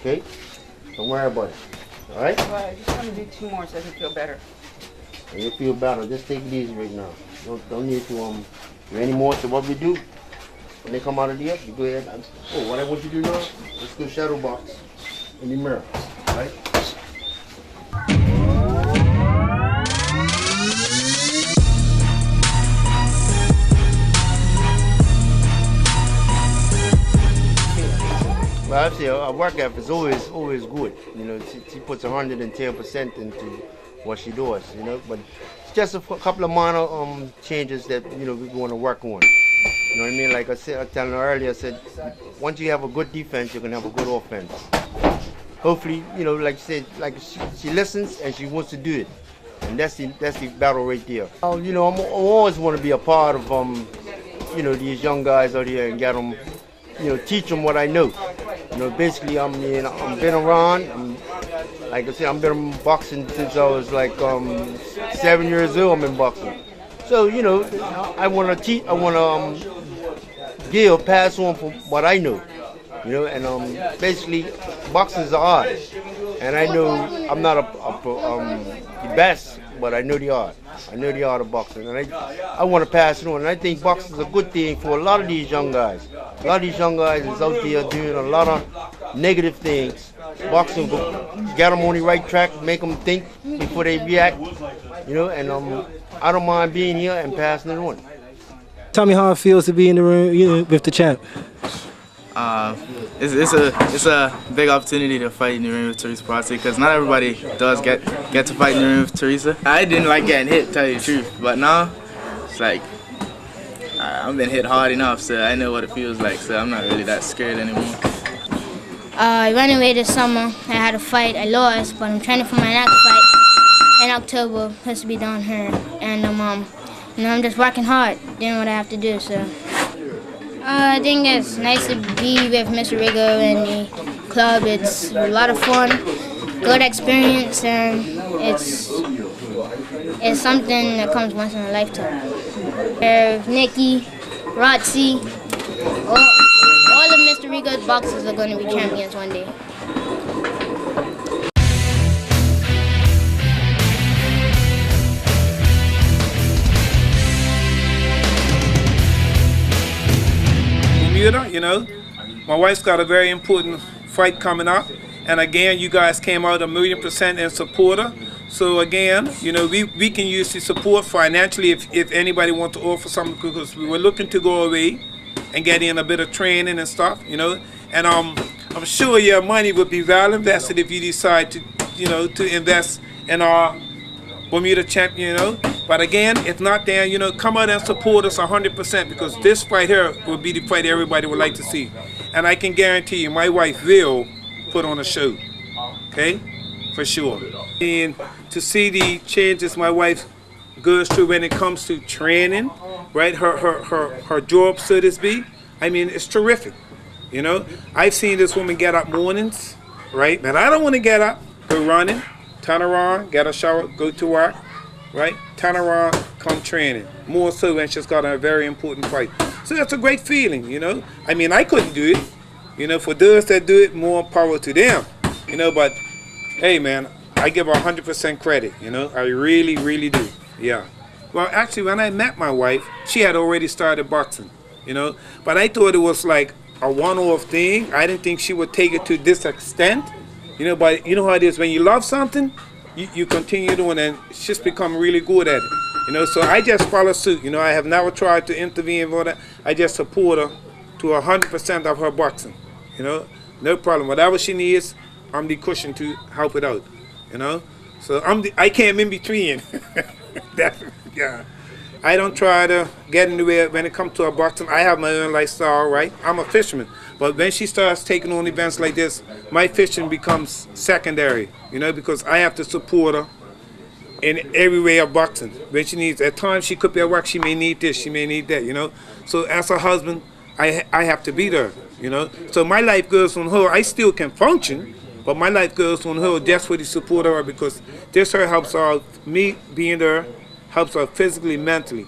Okay? Don't worry about it. All right? Well, I just want to do 2 more so I can feel better. When you feel better, just take it easy right now. Don't need to do any more. So what we do, when they come out of the you go ahead and, what I want you to do now, let's go shadow box in the mirror. All right? Well, I say our work ethic is always good. You know, she puts 110% into what she does. You know, but it's just a couple of minor changes that we want to work on. You know what I mean? Like I said, I told her earlier, I said, once you have a good defense, you can have a good offense. Hopefully, like you said, like she listens and she wants to do it, and that's the battle right there. I always want to be a part of these young guys out here and get them. Teach them what I know. Basically, I'm been around. Like I said, I've been boxing since I was like 7 years old. I'm in boxing. So, I want to teach. I want to pass on from what I know. And basically, boxing is an art. And I know I'm not the best, but I know the art. I know the art of boxing, and I want to pass it on. And I think boxing is a good thing for a lot of these young guys. A lot of these young guys is out there doing a lot of negative things. Boxing will get them on the right track, make them think before they react. And I don't mind being here and passing it on. Tell me how it feels to be in the room with the champ. It's a big opportunity to fight in the ring with Teresa Perozzi, because not everybody does get to fight in the ring with Teresa. I didn't like getting hit, tell you the truth, but now it's like I've been hit hard enough, so I know what it feels like, so I'm not really that scared anymore. I ran away this summer. I had a fight. I lost, but I'm training for my next fight in October. Supposed to be down here, and I'm just working hard, doing what I have to do. So. I think it's nice to be with Mr. Rigo and the club. It's a lot of fun, good experience, and it's something that comes once in a lifetime. Nikki, Perozzi, all of Mr. Rigo's boxers are going to be champions one day. Bermuda, my wife's got a very important fight coming up, and again, you guys came out 1,000,000% in support her. So again, we can use the support financially if anybody wants to offer something, because we were looking to go away and get in a bit of training and stuff, and I'm sure your money would be well invested if you decide to invest in our Bermuda champion, But again, if not there, come out and support us 100%, because this fight here will be the fight everybody would like to see. And I can guarantee you, my wife will put on a show, okay? For sure. And to see the changes my wife goes through when it comes to training, right? Her job, so to speak, it's terrific, I've seen this woman get up mornings, right? And I don't want to get up, go running, turn around, get a shower, go to work, right? Turn around, come training. More so when she's got a very important fight. So that's a great feeling, I couldn't do it. For those that do it, more power to them, But hey, man, I give her 100% credit, I really, really do. Yeah. Well, actually, when I met my wife, she had already started boxing, But I thought it was like a one-off thing. I didn't think she would take it to this extent, But you know how it is when you love something. You continue doing it, and she's become really good at it. So I just follow suit. I have never tried to intervene for that. I just support her to 100% of her boxing. No problem. Whatever she needs, I'm the cushion to help it out. So I came in between. Yeah. I don't try to get in the way when it comes to her boxing. I have my own lifestyle, right? I'm a fisherman. But when she starts taking on events like this, my fishing becomes secondary, because I have to support her in every way of boxing. When she needs, at times she could be at work, she may need this, she may need that, So as a husband, I have to be there, So my life goes on her. I still can function, but my life goes on her just for the support of her, because this her helps out, me being there, helps her physically, mentally,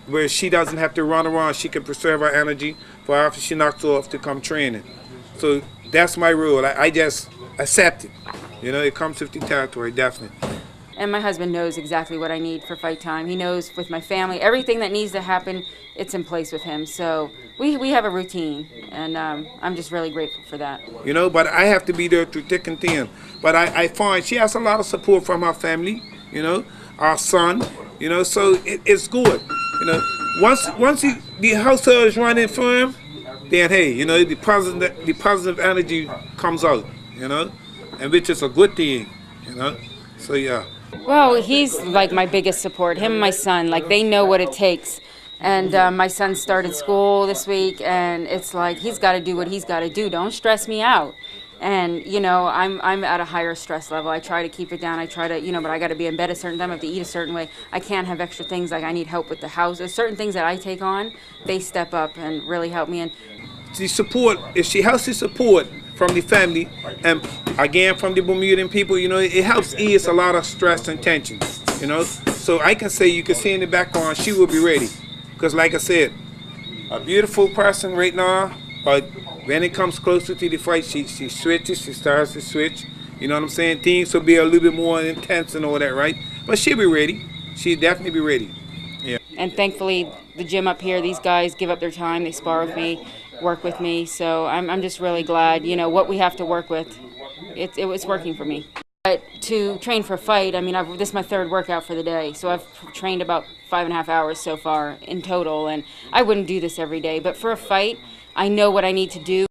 where she doesn't have to run around. She can preserve her energy for after she knocks off to come training. So that's my rule. I just accept it. You know, it comes with the territory, definitely. And my husband knows exactly what I need for fight time. He knows with my family, everything that needs to happen, it's in place with him. So we have a routine, and I'm just really grateful for that. You know, but I have to be there through thick and thin. But I find she has a lot of support from her family, you know, our son, you know, so it's good. You know, once the household is running for him, then hey, you know, the positive energy comes out, you know, and which is a good thing, you know. So yeah. Well, he's like my biggest support. Him and my son, like they know what it takes. And my son started school this week, and it's like he's got to do what he's got to do. Don't stress me out. And you know, I'm at a higher stress level. I try to keep it down. I try to, you know, but I got to be in bed a certain time. I have to eat a certain way. I can't have extra things like I need help with the house. There's certain things that I take on. They step up and really help me. And the support, if she has the support from the family, and again from the Bermudan people, you know, it helps ease a lot of stress and tension, you know. So I can say, you can see in the background, she will be ready. Because like I said, a beautiful person right now, but when it comes closer to the fight, she switches, she starts to switch. You know what I'm saying? Things will be a little bit more intense and all that, right? But she'll be ready. She'll definitely be ready. Yeah. And thankfully, the gym up here, these guys give up their time. They spar with me, work with me. So I'm just really glad, you know, what we have to work with, it was working for me. But to train for a fight, I mean, this is my third workout for the day. So I've trained about 5.5 hours so far in total. And I wouldn't do this every day. But for a fight, I know what I need to do.